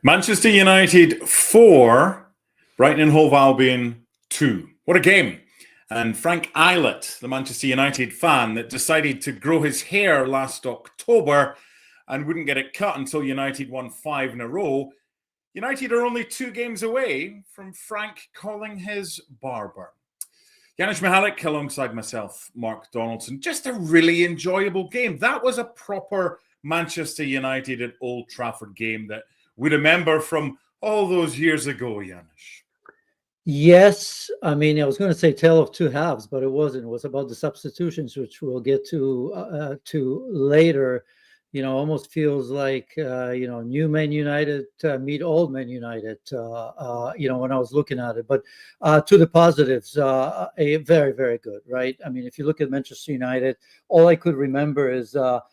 Manchester United 4, Brighton and Hove Albion 2. What a game. And Frank Eilert, the Manchester United fan that decided to grow his hair last October and wouldn't get it cut until United won 5 in a row. United are only 2 games away from Frank calling his barber. Janusz Mihalik alongside myself, Mark Donaldson. Just a really enjoyable game. That was a proper Manchester United at Old Trafford game that we remember from all those years ago, Janusz. Yes, I mean, I was going to say tale of two halves, but it wasn't. It was about the substitutions, which we'll get to later. Almost feels like new Man United meet old Man United. When I was looking at it, but to the positives, a very, very good, right? I mean, if you look at Manchester United, all I could remember is the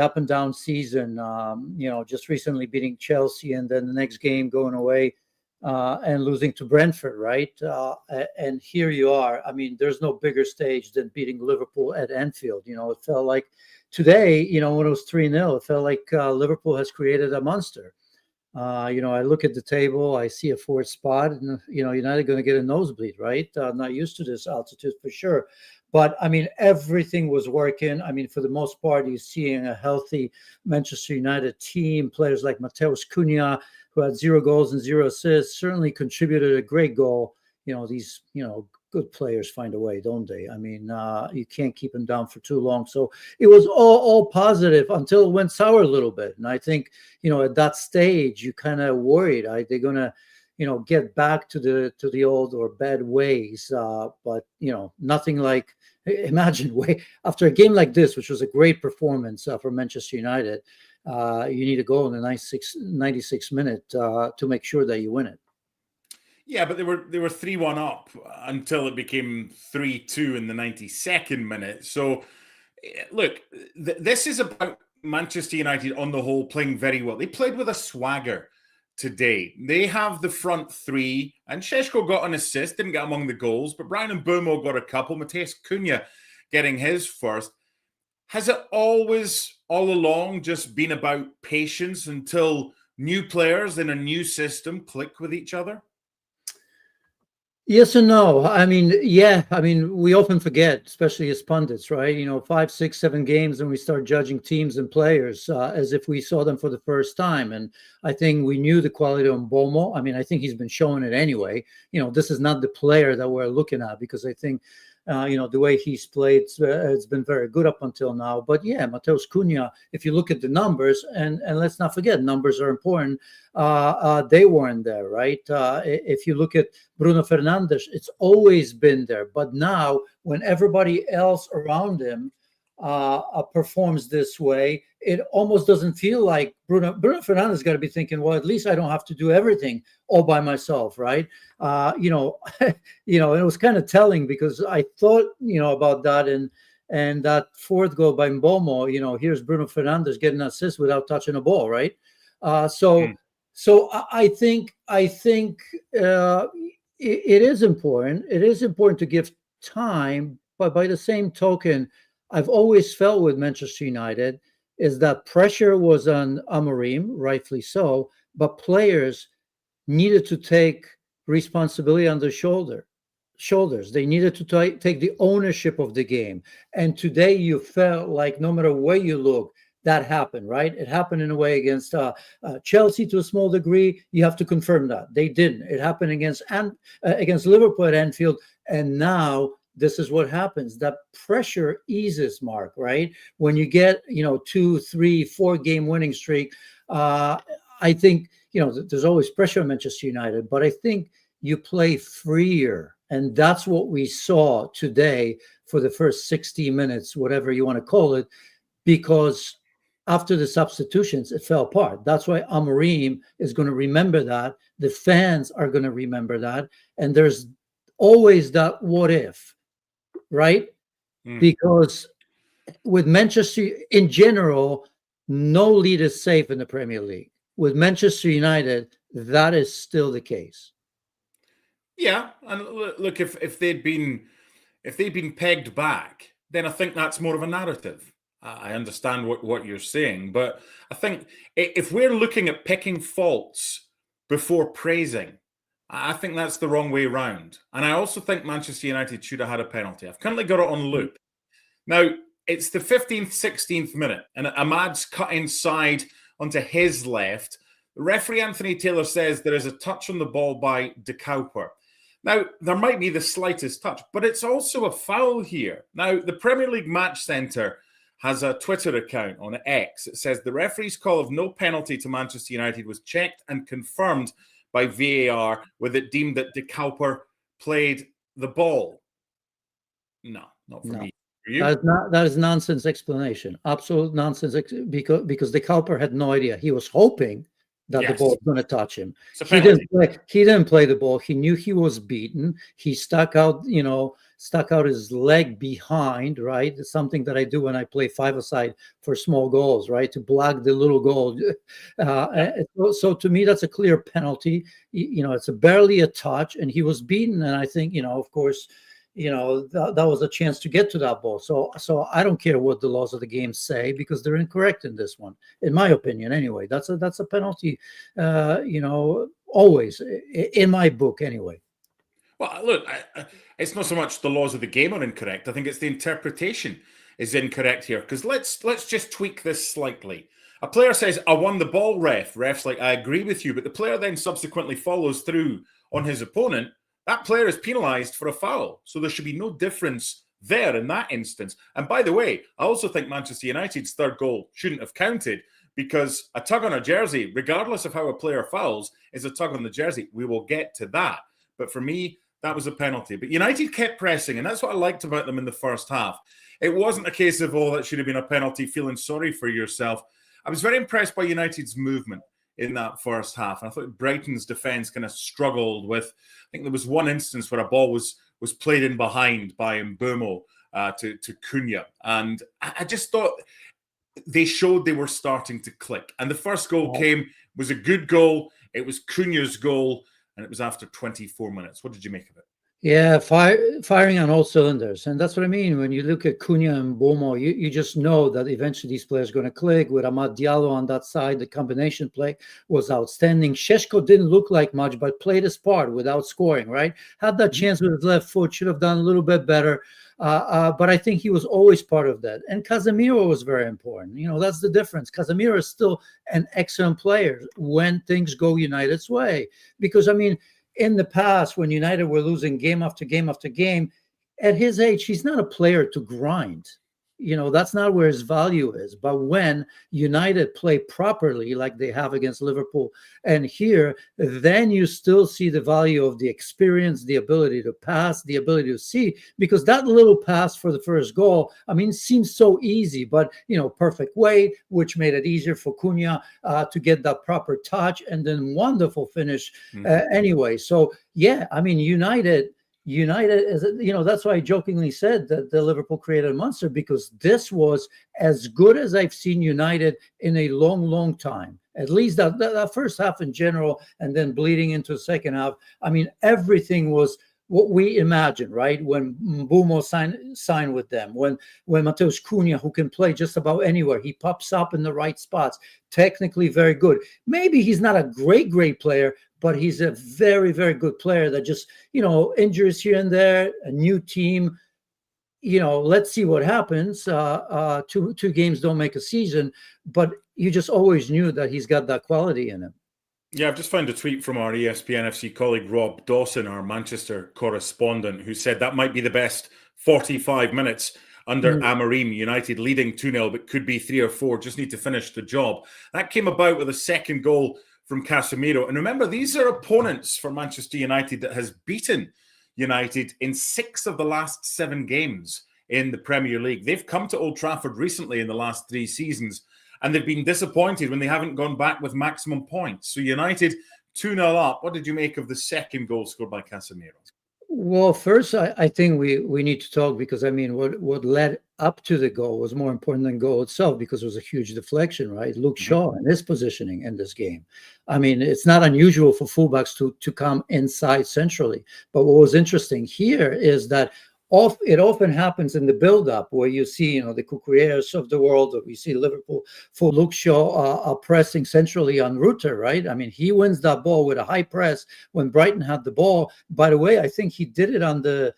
up and down season. Just recently beating Chelsea, and then the next game going away and losing to Brentford, right? And here you are. I mean, there's no bigger stage than beating Liverpool at Anfield. It felt like today, when it was 3-0, it felt like Liverpool has created a monster. I look at the table, I see a 4th spot, and, United going to get a nosebleed, right? Not used to this altitude for sure. But, I mean, everything was working. I mean, for the most part, you're seeing a healthy Manchester United team, players like Matheus Cunha, who had 0 goals and 0 assists, certainly contributed a great goal. These, good players find a way, don't they? I mean, you can't keep them down for too long. So it was all positive until it went sour a little bit. And I think, at that stage, you kind of worried, they're going to, get back to the old or bad ways. But, nothing like, imagine after a game like this, which was a great performance for Manchester United, you need a goal in the 96th minute to make sure that you win it. Yeah, but they were 3-1 up until it became 3-2 in the 92nd minute. So, look, this is about Manchester United on the whole playing very well. They played with a swagger today. They have the front 3, and Šeško got an assist, didn't get among the goals, but Brian Mbeumo got a couple. Matheus Cunha getting his first. Has it always, all along, just been about patience until new players in a new system click with each other? Yes and no. I mean, yeah. I mean, we often forget, especially as pundits, right? 5, 6, 7 games, and we start judging teams and players as if we saw them for the first time. And I think we knew the quality of Mbeumo. I mean, I think he's been showing it anyway. This is not the player that we're looking at, because I think the way he's played, it's been very good up until now. But yeah, Matheus Cunha, if you look at the numbers, and let's not forget, numbers are important, they weren't there, right? If you look at Bruno Fernandes, it's always been there. But now, when everybody else around him performs this way, it almost doesn't feel like Bruno Fernandes got to be thinking, well, at least I don't have to do everything all by myself, right? It was kind of telling, because I thought, about that, and that 4th goal by Mbeumo, here's Bruno Fernandes getting an assist without touching a ball, right? So I think it is important. It is important to give time, but by the same token, I've always felt with Manchester United is that pressure was on Amorim, rightfully so, but players needed to take responsibility on their shoulders. They needed to take the ownership of the game. And today you felt like no matter where you look, that happened, right? It happened in a way against Chelsea to a small degree. You have to confirm that. They didn't. It happened against Liverpool at Anfield, and now this is what happens. That pressure eases, Mark, right? When you get, 2, 3, 4 game winning streak, I think, there's always pressure on Manchester United, but I think you play freer. And that's what we saw today for the first 60 minutes, whatever you want to call it, because after the substitutions, it fell apart. That's why Amorim is going to remember that. The fans are going to remember that. And there's always that what if, right? Because with Manchester in general, no lead is safe in the Premier League. With Manchester United, that is still the case. Yeah, and look, if they'd been pegged back, then I think that's more of a narrative. I understand what you're saying, but I think if we're looking at picking faults before praising, I think that's the wrong way round. And I also think Manchester United should have had a penalty. I've currently got it on loop. Now, it's the 15th, 16th minute, and Ahmad's cut inside onto his left. The referee, Anthony Taylor, says there is a touch on the ball by De Cowper. Now, there might be the slightest touch, but it's also a foul here. Now, the Premier League Match Centre has a Twitter account on X. It says the referee's call of no penalty to Manchester United was checked and confirmed by VAR, with it deemed that De Cowper played the ball. No, not for me. That is nonsense explanation. Absolute nonsense, because De Cowper had no idea. He was hoping that the ball was going to touch him. He didn't play the ball. He knew he was beaten. He stuck out his leg behind, right? It's something that I do when I play five-a-side for small goals, right? To block the little goal. So to me, that's a clear penalty. It's barely a touch, and he was beaten. And I think, of course, that was a chance to get to that ball. So I don't care what the laws of the game say, because they're incorrect in this one, in my opinion. Anyway, that's a penalty. Always in my book, anyway. Well, look, it's not so much the laws of the game are incorrect. I think it's the interpretation is incorrect here. Because let's just tweak this slightly. A player says, "I won the ball, ref." Ref's like, "I agree with you," but the player then subsequently follows through on his opponent. That player is penalised for a foul. So there should be no difference there in that instance. And by the way, I also think Manchester United's third goal shouldn't have counted, because a tug on a jersey, regardless of how a player fouls, is a tug on the jersey. We will get to that. But for me, that was a penalty. But United kept pressing, and that's what I liked about them in the first half. It wasn't a case of, oh, that should have been a penalty, feeling sorry for yourself. I was very impressed by United's movement in that first half. And I thought Brighton's defence kind of struggled with, I think there was one instance where a ball was played in behind by Mbeumo to Cunha. And I just thought they showed they were starting to click. And the first goal was a good goal. It was Cunha's goal, and it was after 24 minutes. What did you make of it? Yeah, firing on all cylinders. And that's what I mean. When you look at Cunha and Mbeumo, you just know that eventually these players are going to click. With Amad Diallo on that side, the combination play was outstanding. Šeško didn't look like much, but played his part without scoring, right? Had that chance with his left foot, should have done a little bit better. But I think he was always part of that. And Casemiro was very important. That's the difference. Casemiro is still an excellent player when things go United's way. Because, in the past, when United were losing game after game after game, at his age, he's not a player to grind. That's not where his value is. But when United play properly, like they have against Liverpool and here, then you still see the value of the experience, the ability to pass, the ability to see, because that little pass for the first goal, seems so easy, but, perfect weight, which made it easier for Cunha to get that proper touch, and then wonderful finish anyway. So, yeah, United is, that's why I jokingly said that the Liverpool created a monster, because this was as good as I've seen United in a long, long time. At least that first half in general, and then bleeding into the second half. Everything was what we imagined, right? When Mbeumo signed with them, when Matheus Cunha, who can play just about anywhere, he pops up in the right spots, technically very good. Maybe he's not a great player, but he's a very, very good player that just, injuries here and there, a new team, let's see what happens. Two games don't make a season, but you just always knew that he's got that quality in him. Yeah, I've just found a tweet from our ESPN FC colleague, Rob Dawson, our Manchester correspondent, who said that might be the best 45 minutes under Amorim. United leading 2-0, but could be 3 or 4, just need to finish the job. That came about with a second goal from Casemiro. And remember, these are opponents for Manchester United that has beaten United in 6 of the last 7 games in the Premier League. They've come to Old Trafford recently in the last 3 seasons, and they've been disappointed when they haven't gone back with maximum points. So United 2-0 up. What did you make of the second goal scored by Casemiro? Well, first, I think we need to talk, because what led up to the goal was more important than goal itself, because it was a huge deflection, right? Luke Shaw and his positioning in this game. It's not unusual for fullbacks to come inside centrally. But what was interesting here is that it often happens in the build-up where you see, the Cucureras of the world, or we see Liverpool for Luke Shaw pressing centrally on Rutter, right? I mean, he wins that ball with a high press when Brighton had the ball. By the way, I think he did it on the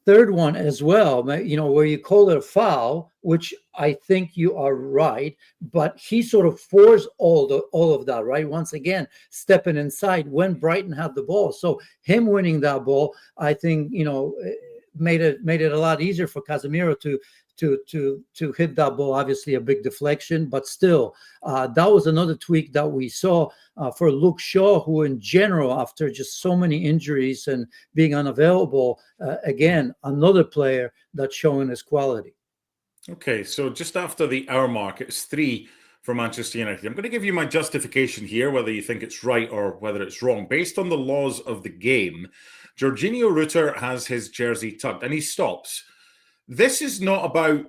third one as well, where you call it a foul, which I think you are right, but he sort of forced all of that, right? Once again, stepping inside when Brighton had the ball. So him winning that ball, I think, made it a lot easier for Casemiro to hit that ball. Obviously a big deflection, but still, that was another tweak that we saw for Luke Shaw, who in general, after just so many injuries and being unavailable, again, another player that's showing his quality. Okay, so just after the hour mark, it's 3 for Manchester United. I'm going to give you my justification here, whether you think it's right or whether it's wrong. Based on the laws of the game, Jorginho Rutter has his jersey tugged and he stops. This is not about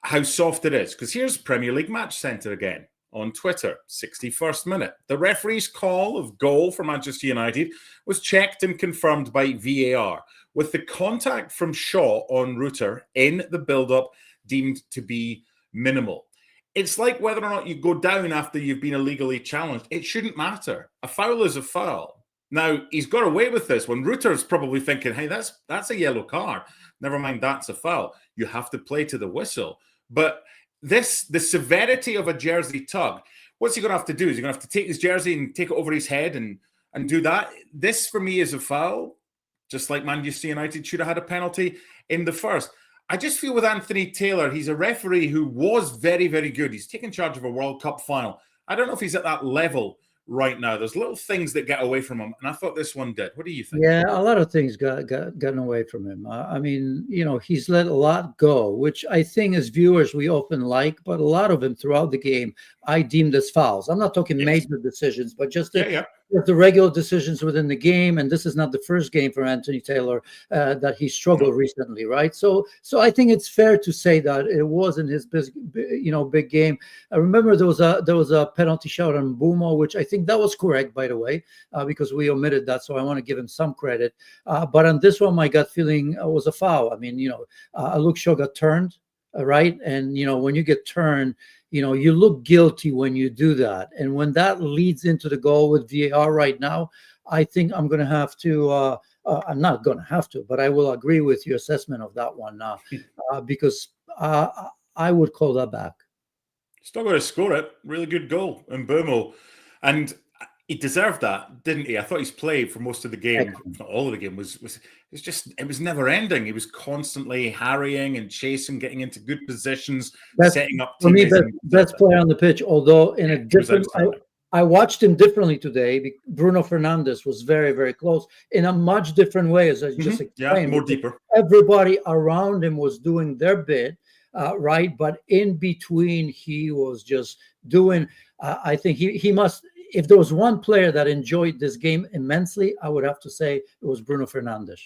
how soft it is, because here's Premier League Match Centre again on Twitter, 61st minute. The referee's call of goal for Manchester United was checked and confirmed by VAR, with the contact from Shaw on Rutter in the build-up deemed to be minimal. It's like whether or not you go down after you've been illegally challenged. It shouldn't matter. A foul is a foul. Now, he's got away with this when Rutter's probably thinking, hey, that's a yellow card. Never mind, that's a foul. You have to play to the whistle. But the severity of a jersey tug, what's he going to have to do? Is he going to have to take his jersey and take it over his head and do that? This, for me, is a foul, just like Manchester United should have had a penalty in the first. I just feel with Anthony Taylor, he's a referee who was very, very good. He's taken charge of a World Cup final. I don't know if he's at that level right now. There's little things that get away from him, and I thought this one did. What do you think? Yeah, a lot of things gotten away from him. I mean, he's let a lot go, which I think as viewers we often like, but a lot of them throughout the game I deemed as fouls. I'm not talking major decisions, but just the regular decisions within the game. And this is not the first game for Anthony Taylor that he struggled recently, right? So I think it's fair to say that it wasn't his big game. I remember there was a penalty shot on Bumo, which I think that was correct, by the way, because we omitted that. So I want to give him some credit. But on this one, my gut feeling was a foul. I mean, Luke Shaw got turned, right? And when you get turned, you look guilty when you do that. And when that leads into the goal with VAR right now, I think I'm going to have to, I'm not going to have to, but I will agree with your assessment of that one now, because I would call that back. Still got to score it. Really good goal in Bumo. And he deserved that, didn't he? I thought his play for most of the game, not all of the game, it was never ending. He was constantly harrying and chasing, getting into good positions, setting up teammates. For me, best player on the pitch, although in a different... I watched him differently today. Bruno Fernandes was very, very close in a much different way, as I just explained. Yeah, more deeper. Everybody around him was doing their bit, right? But in between, he was just doing... I think he must... If there was one player that enjoyed this game immensely, I would have to say it was Bruno Fernandes.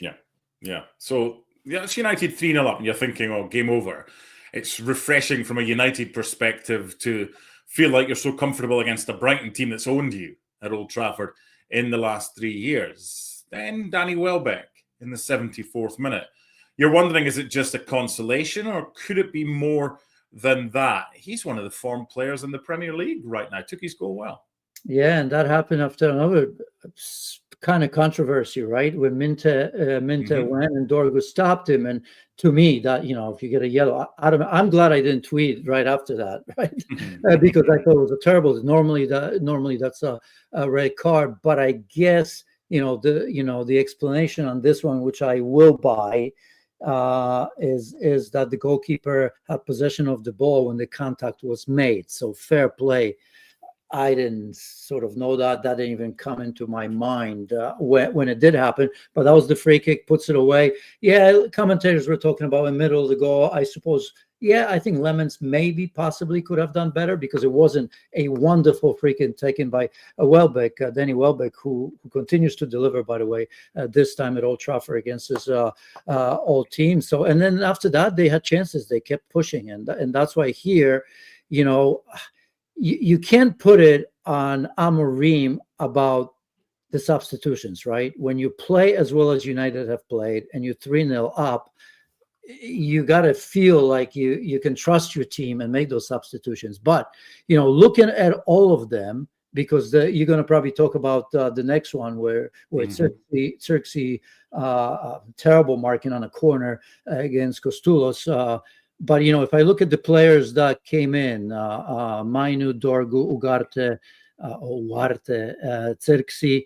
Yeah. So it's United 3-0 up, and you're thinking, oh, game over. It's refreshing from a United perspective to feel like you're so comfortable against a Brighton team that's owned you at Old Trafford in the last 3 years. Then Danny Welbeck in the 74th minute. You're wondering, is it just a consolation, or could it be more than that? He's one of the form players in the Premier League right now. Took his goal well. Yeah, and that happened after another kind of controversy, right? When Minte went and Dorgu stopped him. And to me, that, if you get a yellow, I'm glad I didn't tweet right after that, right? Because I thought it was a terrible. Normally that's a red card, but I guess the explanation on this one, which I will buy, is that the goalkeeper had possession of the ball when the contact was made. So fair play. I didn't sort of know that. That didn't even come into my mind when it did happen. But that was the free kick, puts it away. Yeah, commentators were talking about in the middle of the goal. I suppose, I think Lemons possibly could have done better, because it wasn't a wonderful free kick taken by Welbeck, Danny Welbeck, who continues to deliver, by the way, this time at Old Trafford against his old team. So, and then after that, they had chances. They kept pushing. And that's why here, you can't put it on Amorim about the substitutions, right? When you play as well as United have played and you're 3-0 up, you got to feel like you can trust your team and make those substitutions. But, looking at all of them, because you're going to probably talk about the next one where Xerxes terrible marking on a corner against Kostulos. But, if I look at the players that came in, Mainu, Dorgu, Ugarte, Xerxes,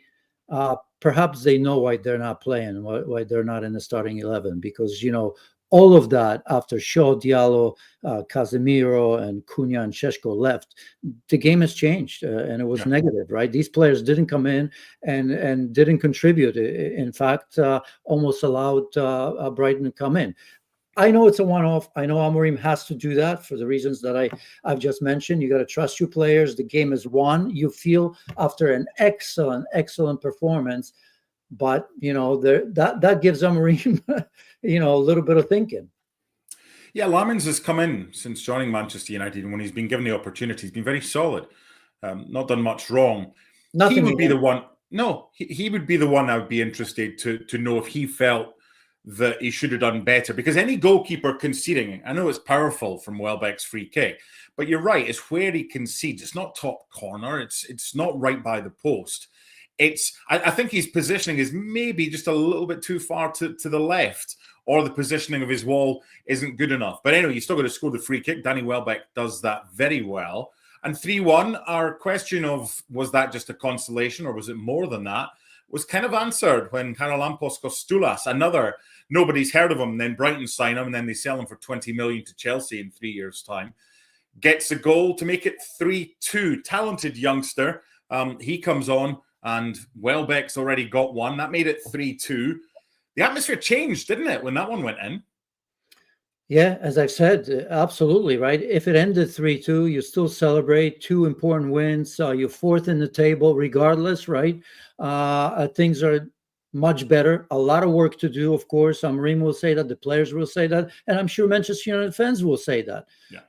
perhaps they know why they're not playing, why they're not in the starting 11, because, all of that after Shaw, Diallo, Casemiro, and Cunha and Šeško left, the game has changed, and it was negative, right? These players didn't come in and didn't contribute. In fact, almost allowed Brighton to come in. I know it's a one-off. I know Amorim has to do that for the reasons that I've just mentioned. You got to trust your players. The game is won, you feel, after an excellent performance. But, that gives Amorim, a little bit of thinking. Yeah, Lamins has come in since joining Manchester United, and when he's been given the opportunity, he's been very solid. Not done much wrong. He would be the one. No, he would be the one I would be interested to know if he felt that he should have done better. Because any goalkeeper conceding, I know it's powerful from Welbeck's free kick, but you're right, it's where he concedes. It's not top corner. It's not right by the post. I think his positioning is maybe just a little bit too far to the left, or the positioning of his wall isn't good enough. But anyway, you still got to score the free kick. Danny Welbeck does that very well. And 3-1, our question of was that just a consolation or was it more than that, was kind of answered when Charalampos Kostulas, another, nobody's heard of him, then Brighton sign him, and then they sell him for 20 million to Chelsea in 3 years' time, gets a goal to make it 3-2. Talented youngster. He comes on, and Welbeck's already got one. That made it 3-2. The atmosphere changed, didn't it, when that one went in? Yeah, as I've said, absolutely, right? If it ended 3-2, you still celebrate 2 important wins. You're 4th in the table regardless, right? Things are much better. A lot of work to do, of course. Amorim will say that. The players will say that. And I'm sure Manchester United fans will say that. Yeah.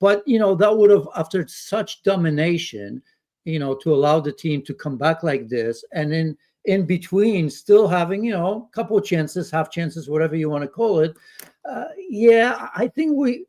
But, that would have, after such domination, to allow the team to come back like this, and in between still having, a couple of chances, half chances, whatever you want to call it. I think we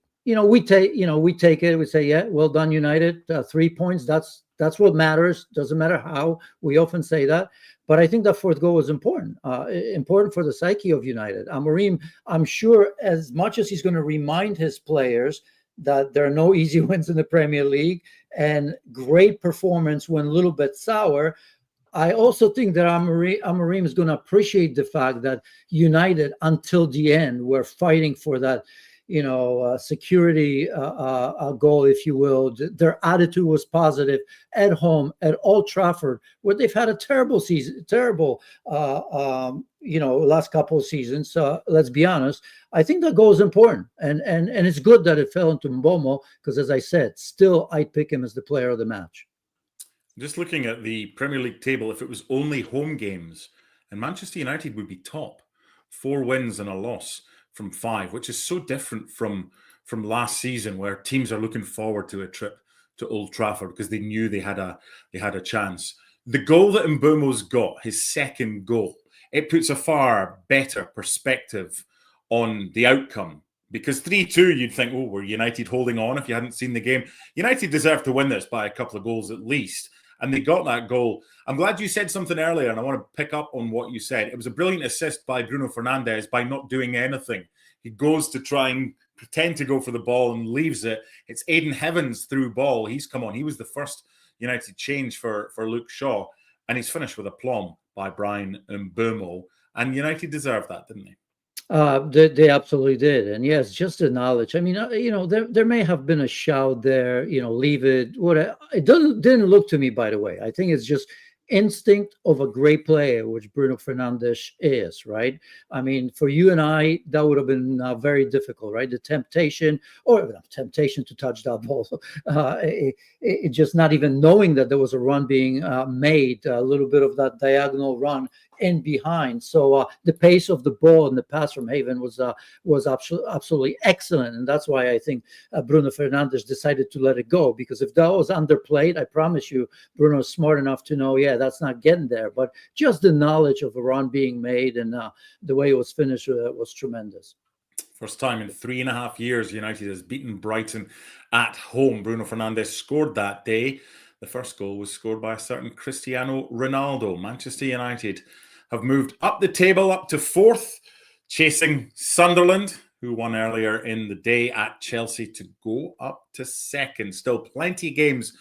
take it. We say, yeah, well done, United. 3 points. That's what matters. Doesn't matter how. We often say that. But I think that 4th goal was important. Important for the psyche of United. Amorim, I'm sure, as much as he's going to remind his players that there are no easy wins in the Premier League and great performance when a little bit sour, I also think that Amorim is going to appreciate the fact that United, until the end, were fighting for that, security goal, if you will. Their attitude was positive at home, at Old Trafford, where they've had a terrible season, last couple of seasons. Let's be honest. I think that goal is important, and it's good that it fell into Mbeumo, because, as I said, still I'd pick him as the player of the match. Just looking at the Premier League table, if it was only home games, and Manchester United would be top, 4 wins and a loss from 5, which is so different from last season, where teams are looking forward to a trip to Old Trafford because they knew they had a chance. The goal that Mbeumo's got, his 2nd goal, it puts a far better perspective on the outcome. Because 3-2, you'd think, oh, were United holding on if you hadn't seen the game? United deserved to win this by a couple of goals at least. And they got that goal. I'm glad you said something earlier, and I want to pick up on what you said. It was a brilliant assist by Bruno Fernandes by not doing anything. He goes to try and pretend to go for the ball and leaves it. It's Aidan Heavens through ball. He's come on. He was the first United change for Luke Shaw. And he's finished with aplomb by Brian Mbeumo. And United deserved that, didn't they? They absolutely did. And yes, just the knowledge. I mean, there may have been a shout there, leave it. It didn't look to me, by the way. I think it's just instinct of a great player, which Bruno Fernandes is, right? I mean, for you and I, that would have been very difficult, right? The temptation to touch that ball. It just not even knowing that there was a run being made, a little bit of that diagonal run and behind. So the pace of the ball and the pass from Haven was absolutely excellent, and that's why I think Bruno Fernandes decided to let it go, because if that was underplayed, I promise you, Bruno's smart enough to know, yeah, that's not getting there. But just the knowledge of a run being made and the way it was finished was tremendous. First time in 3.5 years, United has beaten Brighton at home. Bruno Fernandes scored that day. The first goal was scored by a certain Cristiano Ronaldo. Manchester United have moved up the table, up to 4th, chasing Sunderland, who won earlier in the day at Chelsea, to go up to 2nd. Still plenty of games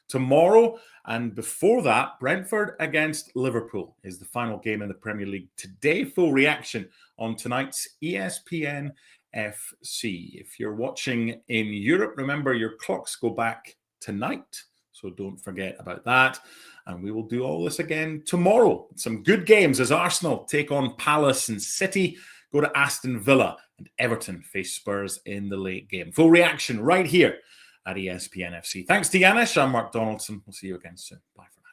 tomorrow. And before that, Brentford against Liverpool is the final game in the Premier League today. Full reaction on tonight's ESPN FC. If you're watching in Europe, remember your clocks go back tonight, so don't forget about that. And we will do all this again tomorrow. Some good games as Arsenal take on Palace and City, go to Aston Villa, and Everton face Spurs in the late game. Full reaction right here at ESPN FC. Thanks to Yanis. I'm Mark Donaldson. We'll see you again soon. Bye for now.